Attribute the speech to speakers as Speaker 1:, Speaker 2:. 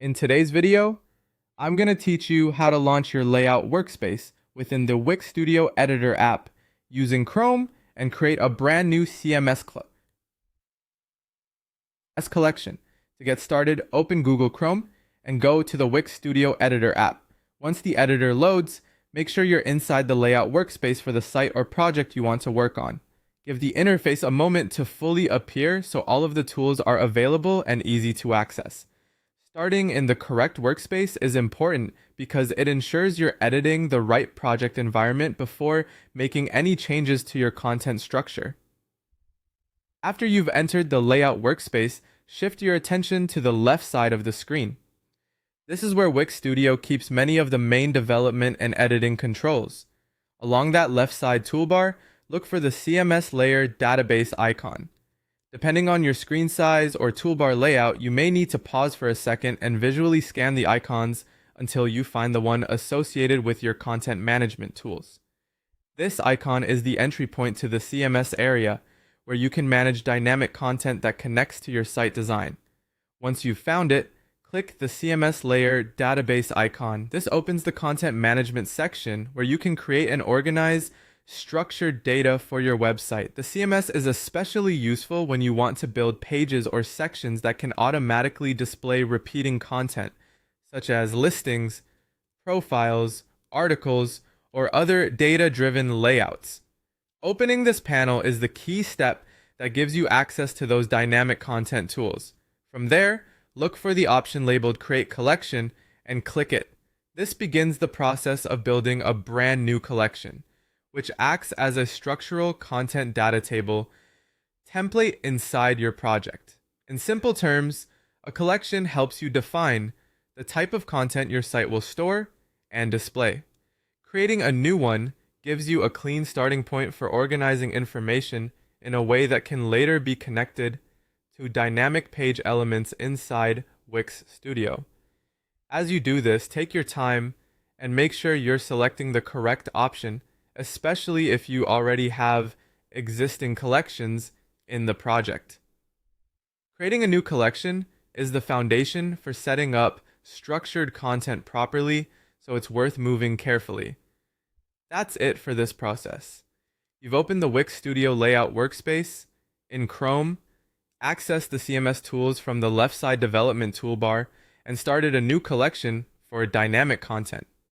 Speaker 1: In today's video, I'm going to teach you how to launch your layout workspace within the Wix Studio Editor app using Chrome and create a brand new CMS collection. To get started, open Google Chrome and go to the Wix Studio Editor app. Once the editor loads, make sure you're inside the layout workspace for the site or project you want to work on. Give the interface a moment to fully appear so all of the tools are available and easy to access. Starting in the correct workspace is important because it ensures you're editing the right project environment before making any changes to your content structure. After you've entered the layout workspace, shift your attention to the left side of the screen. This is where Wix Studio keeps many of the main development and editing controls. Along that left side toolbar, look for the CMS layer database icon. Depending on your screen size or toolbar layout, you may need to pause for a second and visually scan the icons until you find the one associated with your content management tools. This icon is the entry point to the CMS area, where you can manage dynamic content that connects to your site design. Once you've found it, click the CMS layer database icon. This opens the content management section where you can create and organize structured data for your website. The CMS is especially useful when you want to build pages or sections that can automatically display repeating content, such as listings, profiles, articles, or other data-driven layouts. Opening this panel is the key step that gives you access to those dynamic content tools. From there, look for the option labeled Create Collection and click it. This begins the process of building a brand new collection, which acts as a structural content data table template inside your project. In simple terms, a collection helps you define the type of content your site will store and display. Creating a new one gives you a clean starting point for organizing information in a way that can later be connected to dynamic page elements inside Wix Studio. As you do this, take your time and make sure you're selecting the correct option, especially if you already have existing collections in the project. Creating a new collection is the foundation for setting up structured content properly, so it's worth moving carefully. That's it for this process. You've opened the Wix Studio Layout workspace in Chrome, accessed the CMS tools from the left side development toolbar, and started a new collection for dynamic content.